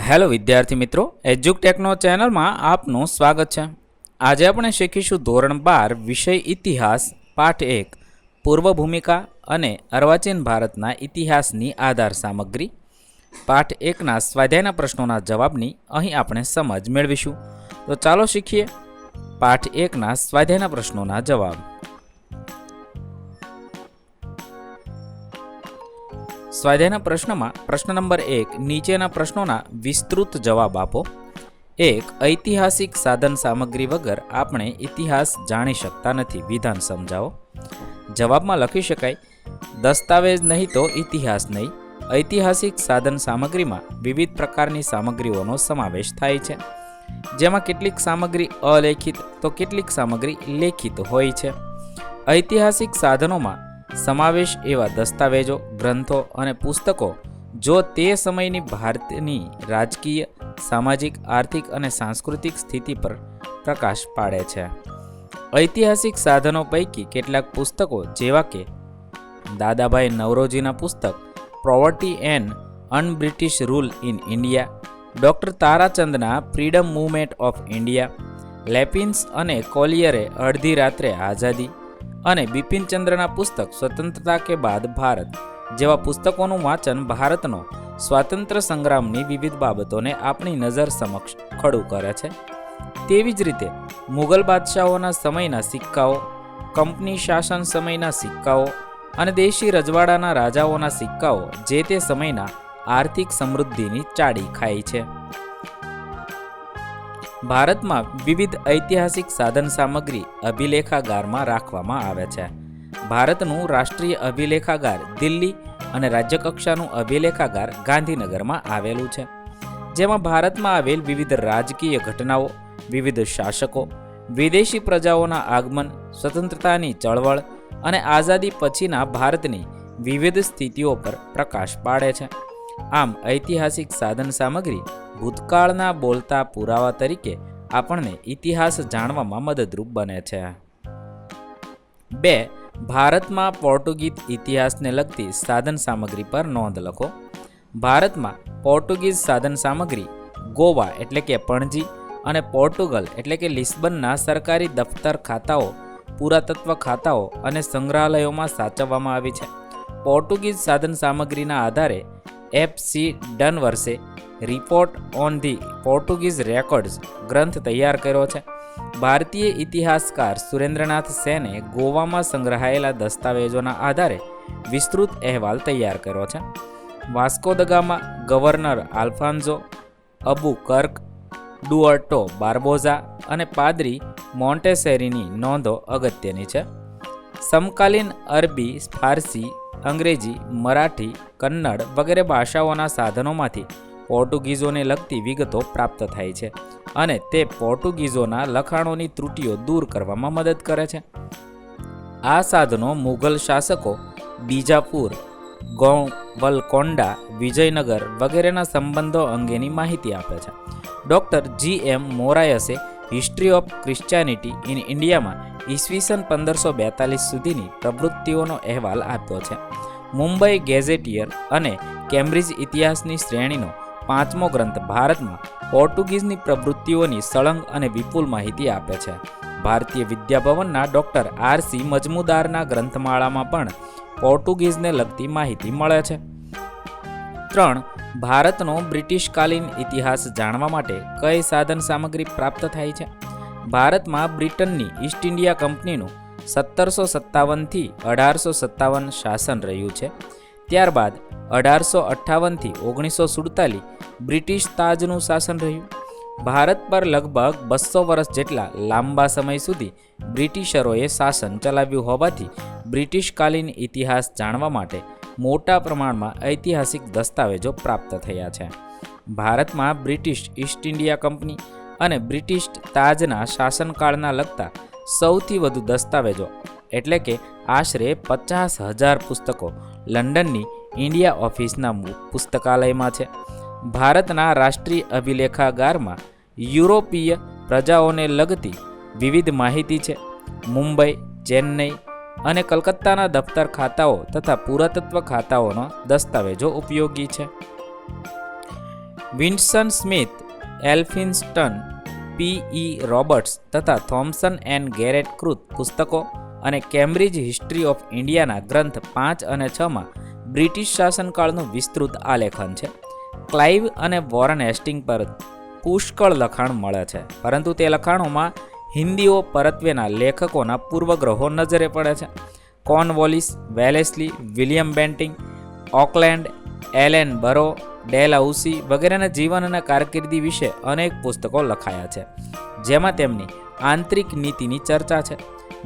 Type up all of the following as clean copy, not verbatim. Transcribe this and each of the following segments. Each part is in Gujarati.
હેલો વિદ્યાર્થી મિત્રો, એજ્યુકટેકનો ચેનલમાં આપનું સ્વાગત છે। આજે આપણે શીખીશું ધોરણ 12 વિષય ઇતિહાસ પાઠ 1 પૂર્વ ભૂમિકા અને અર્વાચીન ભારતના ઇતિહાસની આધાર સામગ્રી। પાઠ 1ના સ્વાધ્યાયના પ્રશ્નોના જવાબની અહીં આપણે સમજ મેળવીશું। તો ચાલો શીખીએ પાઠ 1ના સ્વાધ્યાયના પ્રશ્નોના જવાબ। સ્વાધ્યાયના પ્રશ્નમાં પ્રશ્ન નંબર 1, નીચેના પ્રશ્નોના વિસ્તૃત જવાબ આપો। 1. ઐતિહાસિક સાધન સામગ્રી વગર આપણે ઇતિહાસ જાણી શકતા નથી, વિધાન સમજાવો। જવાબમાં લખી શકાય, દસ્તાવેજ નહીં તો ઇતિહાસ નહીં। ઐતિહાસિક સાધન સામગ્રીમાં વિવિધ પ્રકારની સામગ્રીઓનો સમાવેશ થાય છે, જેમાં કેટલીક સામગ્રી અલેખિત તો કેટલીક સામગ્રી લેખિત હોય છે। ઐતિહાસિક સાધનોમાં સમાવેશ એવા દસ્તાવેજો, ગ્રંથો અને પુસ્તકો જો તે સમયની ભારતની રાજકીય, સામાજિક, આર્થિક અને સાંસ્કૃતિક સ્થિતિ પર પ્રકાશ પાડે છે। ઐતિહાસિક સાધનો પૈકી કેટલાક પુસ્તકો જેવા કે દાદાભાઈ નવરોજીના પુસ્તક poverty and unBritish rule in India, doctor તારાચંદના ફ્રીડમ મૂવમેન્ટ ઓફ ઇન્ડિયા, લેપિન્સ અને કોલિયરે અડધી રાત્રે આઝાદી અને બિપિનચંદ્રના પુસ્તક સ્વતંત્રતા કે બાદ ભારત જેવા પુસ્તકોનું વાંચન ભારતનો સ્વાતંત્ર્ય સંગ્રામની વિવિધ બાબતોને આપણી નજર સમક્ષ ખડું કરે છે। તેવી જ રીતે મુગલ બાદશાહોના સમયના સિક્કાઓ, કંપની શાસન સમયના સિક્કાઓ અને દેશી રજવાડાના રાજાઓના સિક્કાઓ જે તે સમયના આર્થિક સમૃદ્ધિની ચાડી ખાય છે। ભારતમાં વિવિધ ઐતિહાસિક સાધન સામગ્રી અભિલેખાગારમાં રાખવામાં આવે છે। ભારતનું રાષ્ટ્રીય અભિલેખાગાર દિલ્હી અને રાજ્યકક્ષાનું અભિલેખાગાર ગાંધીનગરમાં આવેલું છે, જેમાં ભારતમાં આવેલ વિવિધ રાજકીય ઘટનાઓ, વિવિધ શાસકો, વિદેશી પ્રજાઓના આગમન, સ્વતંત્રતાની ચળવળ અને આઝાદી પછીના ભારતની વિવિધ સ્થિતિઓ પર પ્રકાશ પાડે છે। આમ ઐતિહાસિક સાધન સામગ્રી ભૂતકાળના બોલતા પુરાવા તરીકે આપણને ઇતિહાસ જાણવામાં મદદરૂપ બને છે। 2. ભારતમાં પોર્ટુગીઝ ઇતિહાસને લગતી સાધન સામગ્રી પર નોંધ લખો। ભારતમાં પોર્ટુગીઝ સાધન સામગ્રી ગોવા એટલે કે પણજી અને પોર્ટુગલ એટલે કે લિસ્બનના સરકારી દફતર ખાતાઓ, પુરાતત્વ ખાતાઓ અને સંગ્રહાલયોમાં સાચવવામાં આવી છે। પોર્ટુગીઝ સાધન સામગ્રીના આધારે F.C. ડનવર્સે report on the Portuguese records ગ્રંથ તૈયાર કર્યો છે। ભારતીય ઇતિહાસકાર સુરેન્દ્રનાથ સેને ગોવામાં સંગ્રહાયેલા દસ્તાવેજોના આધારે વિસ્તૃત અહેવાલ તૈયાર કર્યો છે। Vasco da Gama, governor Alfonso Albuquerque, Duarte બાર્બોઝા અને પાદરી મોન્ટેસેરીની નોંધો અગત્યની છે। સમકાલીન અરબી, ફારસી, અંગ્રેજી, મરાઠી, કન્નડ વગેરે ભાષાઓના સાધનોમાંથી પોર્ટુગીઝોને લગતી વિગતો પ્રાપ્ત થાય છે અને તે પોર્ટુગીઝોના લખાણોની ત્રુટીઓ દૂર કરવામાં મદદ કરે છે। આ સાધનો મુઘલ શાસકો બીજાપુર, ગોવલકોંડા, વિજયનગર વગેરેના સંબંધો અંગેની માહિતી આપે છે। Doctor G.M. મોરાયસે હિસ્ટ્રી ઓફ ક્રિશ્ચિયાનિટી ઇન ઇન્ડિયામાં ઈસવીસન 1542 સુધીની પ્રવૃત્તિઓનો અહેવાલ આપ્યો છે। મુંબઈ ગેઝેટિયર અને કેમ્બ્રિજ ઇતિહાસની શ્રેણીનો 5મો ગ્રંથ ભારતમાં પોર્ટુગીઝની પ્રવૃત્તિઓની સળંગ અને વિપુલ માહિતી આપે છે। ભારતીય વિદ્યાભવનના ડૉક્ટર R.C. મજમુદારના ગ્રંથમાળામાં પણ પોર્ટુગીઝને લગતી માહિતી મળે છે। 3. ભારતનો બ્રિટિશકાલીન ઇતિહાસ જાણવા માટે કઈ સાધન સામગ્રી પ્રાપ્ત થાય છે? ભારતમાં બ્રિટનની ઈસ્ટ ઇન્ડિયા કંપનીનું 1757થી 1857 શાસન રહ્યું છે। ત્યારબાદ 1858થી 1947 બ્રિટિશ તાજનું શાસન રહ્યું। ભારત પર લગભગ 200 વર્ષ જેટલા લાંબા સમય સુધી બ્રિટિશરોએ શાસન ચલાવ્યું હોવાથી બ્રિટિશકાલીન ઇતિહાસ જાણવા માટે મોટા પ્રમાણમાં ઐતિહાસિક દસ્તાવેજો પ્રાપ્ત થયા છે। ભારતમાં બ્રિટિશ ઈસ્ટ ઇન્ડિયા કંપની અને બ્રિટિશ તાજના શાસનકાળના લગતા સૌથી વધુ દસ્તાવેજો એટલે કે આશરે 50,000 પુસ્તકો લંડનની ઇન્ડિયા ઓફિસના પુસ્તકાલયમાં છે। ભારતના રાષ્ટ્રીય અભિલેખાગારમાં યુરોપીય પ્રજાઓને લગતી વિવિધ માહિતી છે। મુંબઈ, ચેન્નઈ અને કલકત્તાના દફતર ખાતાઓ તથા પુરાતત્વ ખાતાઓના દસ્તાવેજો ઉપયોગી છે। Vinson Smith, Elphinstone, P.E. Roberts તથા થોમ્સન એન્ડ ગેરેટ કૃત પુસ્તકો અને કેમ્બ્રિજ હિસ્ટ્રી ઓફ ઇન્ડિયાના ગ્રંથ 5 અને 6માં બ્રિટિશ શાસનકાળનું વિસ્તૃત આલેખન છે. ક્લાઇવ અને વોરન હેસ્ટિંગ પર પુષ્કળ લખાણ મળે છે, પરંતુ તે લખાણોમાં હિન્દીઓ પરત્વેના લેખકોના પૂર્વગ્રહો નજરે પડે છે. Cornwallis, Wellesley, William Bentinck, Auckland, Ellenborough, Dalhousie વગેરેના જીવન અને કારકિર્દી વિશે અનેક પુસ્તકો લખાયા છે, જેમાં તેમની આંતરિક નીતિની ચર્ચા છે.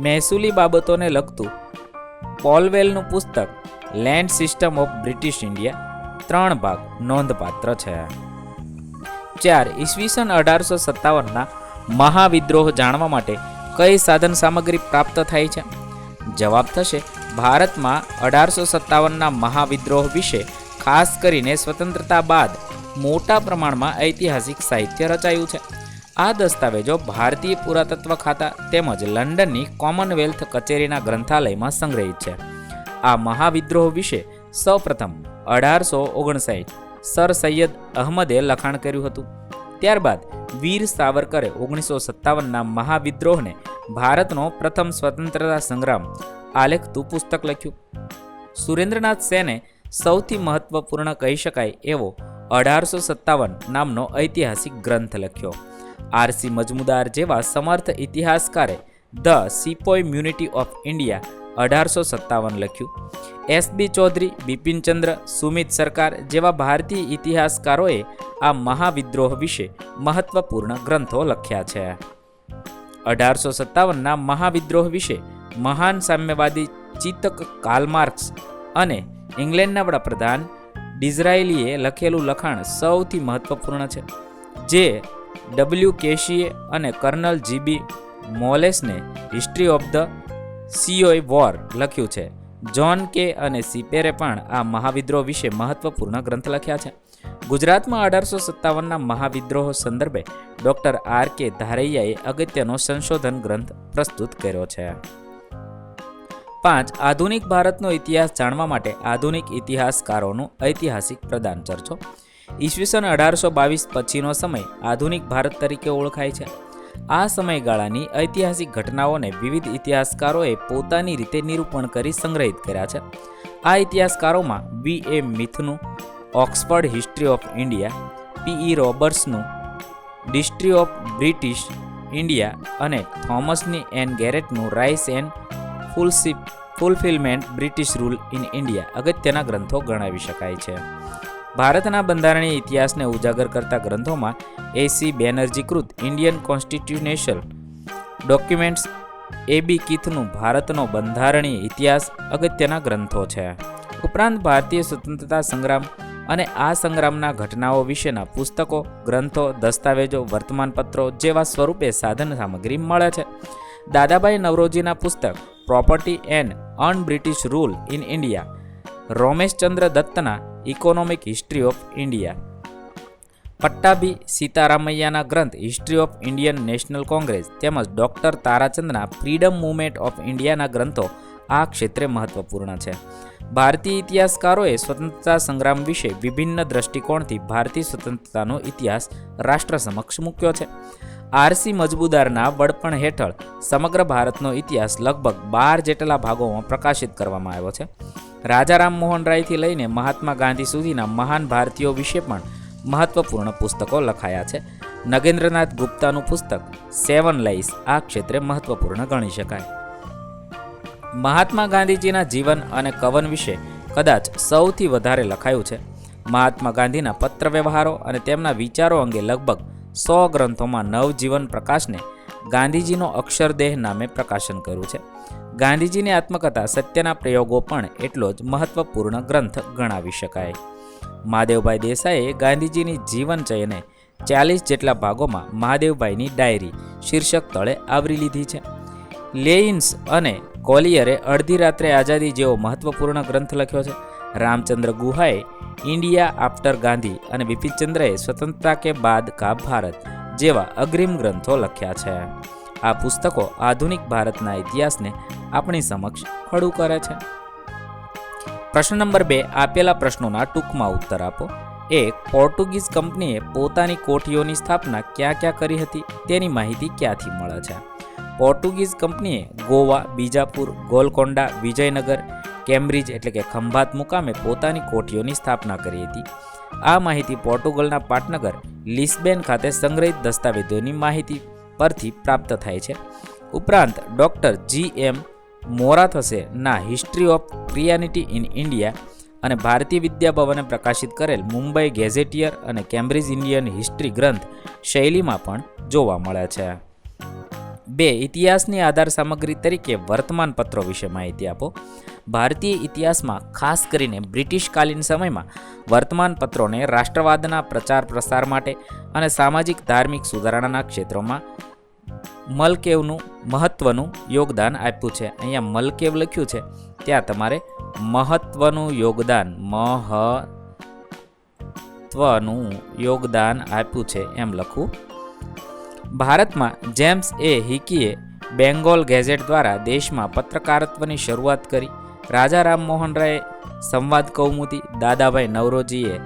મહેસૂલી બાબતોને લગતું પોલવેલનું પુસ્તક land system of British India 3 ભાગ નોંધપાત્ર છે. 4. ઈસવીસન 1857ના મહાવિદ્રોહ જાણવા માટે કઈ સાધન સામગ્રી પ્રાપ્ત થાય છે? જવાબ થશે ભારતમાં 1857ના મહાવિદ્રોહ વિશે ખાસ કરીને સ્વતંત્રતા બાદ મોટા પ્રમાણમાં ઐતિહાસિક સાહિત્ય રચાયું છે. આ દસ્તાવેજો ભારતીય પુરાતત્વ ખાતા તેમજ લંડનની કોમનવેલ્થ કચેરીના ગ્રંથાલયમાં સંગ્રહિત છે. આ મહાવિદ્રોહ વિશે સૌપ્રથમ 1859 સર સૈયદ અહમદે લખાણ કર્યું હતું. ત્યારબાદ વીર સાવરકરે 1957ના મહાવિદ્રોહને ભારતનો પ્રથમ સ્વતંત્રતા સંગ્રામ આલેખતું પુસ્તક લખ્યું. સુરેન્દ્રનાથ સેને સૌથી મહત્વપૂર્ણ કહી શકાય એવો 1857 નામનો ઐતિહાસિક ગ્રંથ લખ્યો. R.C. મજમુદાર જેવા સમર્થ ઇતિહાસકારે ધ સિપોય મ્યુનિટી ઓફ ઇન્ડિયા 1857 લખ્યું. S.B. ચૌધરી, બિપિનચંદ્ર, સુમિત સરકાર જેવા ભારતીય ઇતિહાસકારોએ આ મહાવિદ્રોહ વિશે મહત્વપૂર્ણ ગ્રંથો લખ્યા છે. 1857ના મહાવિદ્રોહ વિશે મહાન સામ્યવાદી ચિંતક કાર્લ માર્ક્સ અને ઇંગ્લેન્ડના વડાપ્રધાન ડિઝરાયલીએ લખેલું લખાણ સૌથી મહત્વપૂર્ણ છે, જે W. કેશીએ અને કર્નલ G.B. મોલેસને history of the sepoy war લખ્યું છે. જ્હોન કે અને સિપેરે પણ આ મહાવિદ્રોહ વિશે મહત્વપૂર્ણ ગ્રંથ લખ્યા છે. ગુજરાતમાં 1857ના મહાવિદ્રોહ સંદર્ભે ડૉક્ટર R.K. ધારૈયાએ અગત્યનો સંશોધન ગ્રંથ પ્રસ્તુત કર્યો છે. 5. આધુનિક ભારતનો ઇતિહાસ જાણવા માટે આધુનિક ઇતિહાસકારોનું ઐતિહાસિક પ્રદાન ચર્ચો. ઈસવીસન 1822 પછીનો સમય આધુનિક ભારત તરીકે ઓળખાય છે. આ સમયગાળાની ઐતિહાસિક ઘટનાઓને વિવિધ ઇતિહાસકારોએ પોતાની રીતે નિરૂપણ કરી સંગ્રહિત કર્યા છે. આ ઇતિહાસકારોમાં V.A. મિથનું Oxford history of India, P.E. રોબર્ટ્સનું હિસ્ટ્રી ઓફ બ્રિટિશ ઇન્ડિયા અને થોમસની એન ગેરેટનું rise and fulfilment British rule in India અગત્યના ગ્રંથો ગણાવી શકાય છે. ભારતના બંધારણીય ઇતિહાસને ઉજાગર કરતા ગ્રંથોમાં A.C. બેનર્જી કૃત ઇન્ડિયન કોન્સ્ટિટ્યુશનલ ડોક્યુમેન્ટ્સ, A.B. કીથનું ભારતનો બંધારણીય ઇતિહાસ અગત્યના ગ્રંથો છે. ઉપરાંત ભારતીય સ્વતંત્રતા સંગ્રામ અને આ સંગ્રામના ઘટનાઓ વિશેના પુસ્તકો, ગ્રંથો, દસ્તાવેજો, વર્તમાનપત્રો જેવા સ્વરૂપે સાધન સામગ્રી મળે છે. દાદાભાઈ નવરોજીના પુસ્તક property and unBritish rule in India, Romeshchandra દત્તના economic history of India, Pattabhi સીતારામૈયાના ગ્રંથ history of Indian National Congress તેમજ ડૉક્ટર તારાચંદના ફ્રીડમ મૂવમેન્ટ ઓફ ઇન્ડિયાના ગ્રંથો આ ક્ષેત્રે મહત્વપૂર્ણ છે. ભારતીય ઇતિહાસકારોએ સ્વતંત્રતા સંગ્રામ વિશે વિભિન્ન દ્રષ્ટિકોણથી ભારતીય સ્વતંત્રતાનો ઇતિહાસ રાષ્ટ્ર સમક્ષ મૂક્યો છે. R.C. મજમુદારના વડપણ હેઠળ સમગ્ર ભારતનો ઇતિહાસ લગભગ 12 જેટલા ભાગોમાં પ્રકાશિત કરવામાં આવ્યો છે. રાજા રામમોહન રાયથી લઈને મહાત્મા ગાંધી સુધીના મહાન ભારતીયો વિશે પણ મહત્વપૂર્ણ પુસ્તકો લખાયા છે. નગેન્દ્રનાથ ગુપ્તાનું પુસ્તક 7 લાઇસ આ ક્ષેત્રે મહત્વપૂર્ણ ગણી શકાય. મહાત્મા ગાંધીજીના જીવન અને કવન વિશે કદાચ સૌથી વધારે લખાયું છે. મહાત્મા ગાંધીના પત્ર વ્યવહારો અને તેમના વિચારો અંગે લગભગ 100 ગ્રંથોમાં નવજીવન પ્રકાશને ગાંધીજીનો અક્ષરદેહ નામે પ્રકાશન કર્યું છે. ગાંધીજીની આત્મકથા સત્યના પ્રયોગો પણ એટલો જ મહત્વપૂર્ણ ગ્રંથ ગણાવી શકાય. મહાદેવભાઈ દેસાઈએ ગાંધીજીની જીવનચયને 40 જેટલા ભાગોમાં મહાદેવભાઈની ડાયરી શીર્ષક તળે આવરી લીધી છે. લેઇન્સ અને કોલિયરે અડધી રાત્રે આઝાદી જેવો મહત્વપૂર્ણ ગ્રંથ લખ્યો છે. રામચંદ્ર ગુહાએ ઇન્ડિયા આફ્ટર ગાંધી અને બિપિનચંદ્રએ સ્વતંત્રતા કે બાદ કા ભારત જેવા અગ્રિમ ગ્રંથો લખ્યા છે. આ પુસ્તકો આધુનિક ભારતના ઇતિહાસને આપણી સમક્ષ ખડું કરે છે. પ્રશ્ન નંબર 2, આપેલા પ્રશ્નોના ટૂંકમાં ઉત્તર આપો. એક પોર્ટુગીઝ કંપનીએ પોતાની કોઠીઓની સ્થાપના ક્યાં ક્યાં કરી હતી તેની માહિતી ક્યાંથી મળે છે? પોર્ટુગીઝ કંપનીએ ગોવા, બીજાપુર, ગોલકોંડા, વિજયનગર, કેમ્બ્રિજ એટલે કે ખંભાત મુકામે પોતાની કોઠીઓની સ્થાપના કરી હતી. આ માહિતી પોર્ટુગલના પાટનગર લિસ્બેન ખાતે સંગ્રહિત દસ્તાવેજોની માહિતી પરથી પ્રાપ્ત થાય છે. ઉપરાંત ડૉક્ટર G.M. મોરાથસે ના history of Christianity in India અને ભારતીય વિદ્યાભવને પ્રકાશિત કરેલ મુંબઈ ગેઝેટિયર અને કેમ્બ્રિજ ઇન્ડિયન હિસ્ટ્રી ગ્રંથ શૈલીમાં પણ જોવા મળે છે. 2. ઇતિહાસની આધાર સામગ્રી તરીકે વર્તમાનપત્રો વિશે માહિતી આપો. ભારતીય ઇતિહાસમાં ખાસ કરીને બ્રિટિશકાલીન સમયમાં વર્તમાનપત્રોને રાષ્ટ્રવાદના પ્રચાર પ્રસાર માટે અને સામાજિક ધાર્મિક સુધારણાના ક્ષેત્રોમાં મલકેવનું મહત્વનું યોગદાન આપ્યું છે. અહીંયા મલકેવ લખ્યું છે ત્યાં તમારે મહત્વનું યોગદાન આપ્યું છે એમ લખવું. ભારતમાં જેમ્સ એ હિકીએ બેંગોલ ગેઝેટ દ્વારા દેશમાં પત્રકારત્વની શરૂઆત કરી. રાજા રામમોહન રાયે સંવાદ કૌમુદી, દાદાભાઈ નવરોજીએ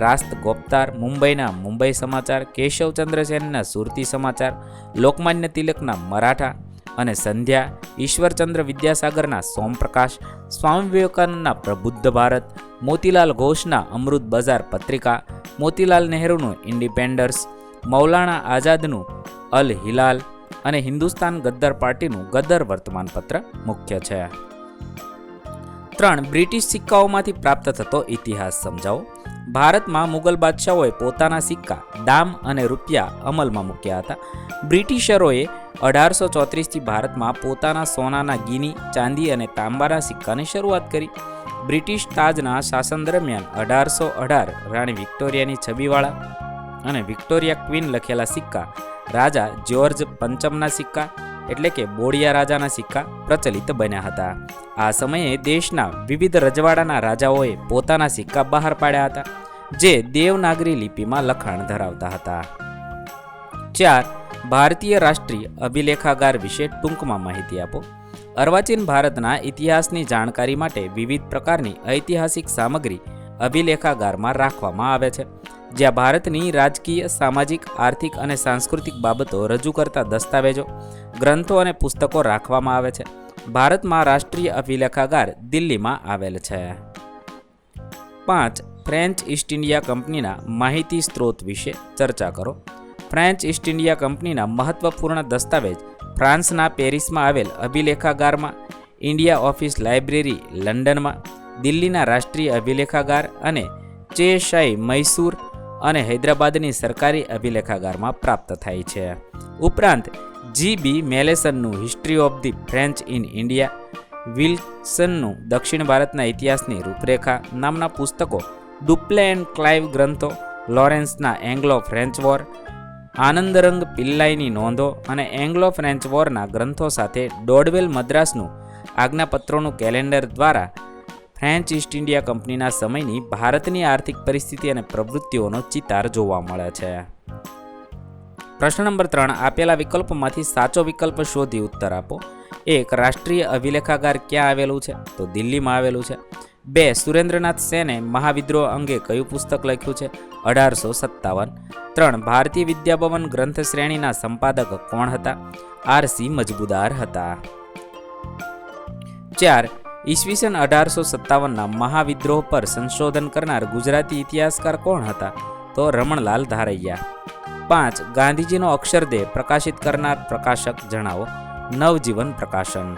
રાસ્ત ગોપતાર, મુંબઈના મુંબઈ સમાચાર, કેશવચંદ્ર સેનના સુરતી સમાચાર, લોકમાન્ય તિલકના મરાઠા અને સંધ્યા, ઈશ્વરચંદ્ર વિદ્યાસાગરના સોમપ્રકાશ, સ્વામી વિવેકાનંદના પ્રબુદ્ધ ભારત, મોતીલાલ ઘોષના અમૃત બજાર પત્રિકા, મોતીલાલ નહેરુનું ઇન્ડિપેન્ડન્સ, મૌલાણા આઝાદનું અલ હિલાલ અને હિન્દુસ્તાન ગદ્દર પાર્ટીનું ગદ્દર વર્તમાનપત્ર મુખ્ય છે. 3. બ્રિટિશ સિક્કાઓમાંથી પ્રાપ્ત થતો ઇતિહાસ સમજાવો. ભારતમાં મુગલ બાદશાહોએ પોતાના સિક્કા દામ અને રૂપિયા અમલમાં મૂક્યા હતા. બ્રિટિશરોએ 1834થી ભારતમાં પોતાના સોનાના ગીની, ચાંદી અને તાંબાના સિક્કાની શરૂઆત કરી. બ્રિટિશ તાજના શાસન દરમિયાન 1818 રાણી વિક્ટોરિયાની છબીવાળા અને વિક્ટોરિયા ક્વીન લખેલા સિક્કા, રાજા જ્યોર્જ પંચમના સિક્કા એટલે કે બોડિયા રાજાના સિક્કા પ્રચલિત બન્યા હતા. આ સમયે દેશના વિવિધ રજવાડાના રાજાઓએ પોતાના સિક્કા બહાર પાડ્યા હતા, જે દેવનાગરી લિપિમાં લખાણ ધરાવતા હતા. 4. ભારતીય રાષ્ટ્રીય અભિલેખાગાર વિશે ટૂંકમાં માહિતી આપો. અર્વાચીન ભારતના ઇતિહાસની જાણકારી માટે વિવિધ પ્રકારની ઐતિહાસિક સામગ્રી અભિલેખાગારમાં રાખવામાં આવે છે, જ્યાં ભારતની રાજકીય, સામાજિક, આર્થિક અને સાંસ્કૃતિક બાબતો રજૂ કરતા દસ્તાવેજો, ગ્રંથો અને પુસ્તકો રાખવામાં આવે છે. ભારતમાં રાષ્ટ્રીય અભિલેખાગાર દિલ્હીમાં આવેલ છે. 5. ફ્રેન્ચ ઈસ્ટ ઇન્ડિયા કંપનીના માહિતી સ્ત્રોત વિશે ચર્ચા કરો. ફ્રેન્ચ ઈસ્ટ ઇન્ડિયા કંપનીના મહત્વપૂર્ણ દસ્તાવેજ ફ્રાન્સના પેરિસમાં આવેલ અભિલેખાગારમાં, ઇન્ડિયા ઓફિસ લાઇબ્રેરી લંડનમાં, દિલ્હીના રાષ્ટ્રીય અભિલેખાગાર અને ચેશાઈ મૈસૂર અને હૈદરાબાદની સરકારી અભિલેખાગારમાં પ્રાપ્ત થાય છે. ઉપરાંત G.B. મેલેસનનું history of the French in India, વિલ્સનનું દક્ષિણ ભારતના ઇતિહાસની રૂપરેખા નામના પુસ્તકો, ડુપ્લે એન્ડ ક્લાઇવ ગ્રંથો, લોરેન્સના એંગ્લો ફ્રેન્ચ વોર, આનંદરંગ પિલ્લાઈની નોંધો અને એંગ્લો ફ્રેન્ચ વોરના ગ્રંથો સાથે ડોડવેલ મદ્રાસનું આજ્ઞાપત્રોનું કેલેન્ડર દ્વારા ફ્રેન્ચ ઈસ્ટ ઇન્ડિયા કંપનીના સમયની ભારતની આર્થિક પરિસ્થિતિ અને પ્રવૃત્તિઓનો ચિતાર જોવા મળે છે. પ્રશ્ન નંબર 3. આપેલા વિકલ્પોમાંથી સાચો વિકલ્પ શોધી ઉત્તર આપો. 1. રાષ્ટ્રીય અભિલેખાગાર ક્યાં આવેલું છે? તો દિલ્હીમાં આવેલું છે. 2. સુરેન્દ્રનાથ સેને મહાવિદ્રોહ અંગે કયું પુસ્તક લખ્યું છે? 1857. 3. ભારતીય વિદ્યાભવન ગ્રંથ શ્રેણીના સંપાદક કોણ હતા? R.C. મજબૂદાર હતા. 4. ઈસવીસન 1857ના મહાવિદ્રોહ પર સંશોધન કરનાર ગુજરાતી ઇતિહાસકાર કોણ હતા? તો રમણલાલ ધારૈયા. 5. ગાંધીજીનો અક્ષરદેહ પ્રકાશિત કરનાર પ્રકાશક જણાવો. નવજીવન પ્રકાશન.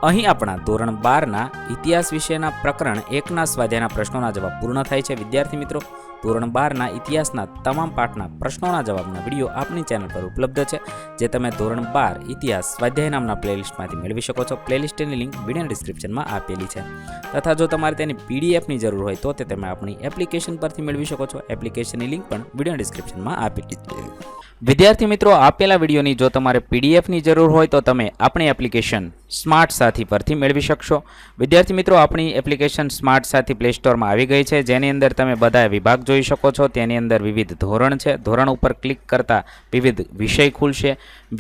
અહીં આપણા ધોરણ 12ના ઇતિહાસ વિષયના પ્રકરણ 1ના સ્વાધ્યાયના પ્રશ્નોના જવાબ પૂર્ણ થાય છે. વિદ્યાર્થી મિત્રો, ધોરણ 12ના ઇતિહાસના તમામ પાઠના પ્રશ્નોના જવાબના વિડીયો આપણી ચેનલ પર ઉપલબ્ધ છે, જે તમે ધોરણ 12 ઇતિહાસ સ્વાધ્યાય નામના પ્લેલિસ્ટમાંથી મેળવી શકો છો. પ્લેલિસ્ટની લિંક વિડીયો ડિસ્ક્રિપ્શનમાં આપેલી છે. તથા જો તમારે તેની પીડીએફની જરૂર હોય તો તે તમે આપણી એપ્લિકેશન પરથી મેળવી શકો છો. એપ્લિકેશનની લિંક પણ વિડીયો ડિસ્ક્રિપ્શનમાં આપેલી છે. વિદ્યાર્થી મિત્રો, આપેલા વિડીયોની જો તમારે પીડીએફની જરૂર હોય તો તમે આપણી એપ્લિકેશન સ્માર્ટ સાથી પરથી મેળવી શકશો. વિદ્યાર્થી મિત્રો, આપણી એપ્લિકેશન સ્માર્ટ સાથી પ્લે સ્ટોરમાં આવી ગઈ છે, જેની અંદર તમે બધા વિભાગ જોઈ શકો છો તેની અંદર વિવિધ ધોરણ છે. ધોરણ ઉપર ક્લિક કરતાં વિવિધ વિષય ખુલશે.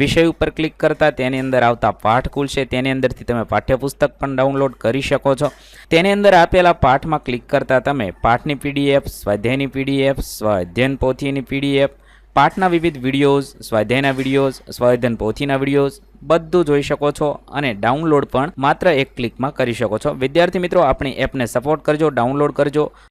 વિષય ઉપર ક્લિક કરતાં તેની અંદર આવતા પાઠ ખુલશે. તેની અંદરથી તમે પાઠ્યપુસ્તક પણ ડાઉનલોડ કરી શકો છો. તેની અંદર આપેલા પાઠમાં ક્લિક કરતાં તમે પાઠની PDF, સ્વાધ્યાયની PDF, સ્વાધ્યાયન પોથીની PDF, પાઠના વિવિધ વિડીયોઝ, સ્વાધ્યાયના વિડીયોઝ, સ્વાધ્યાયન પોથીના વિડીયોઝ બધું જોઈ શકો છો અને ડાઉનલોડ પણ માત્ર એક ક્લિકમાં કરી શકો છો. વિદ્યાર્થી મિત્રો, આપણી એપને સપોર્ટ કરજો, ડાઉનલોડ કરજો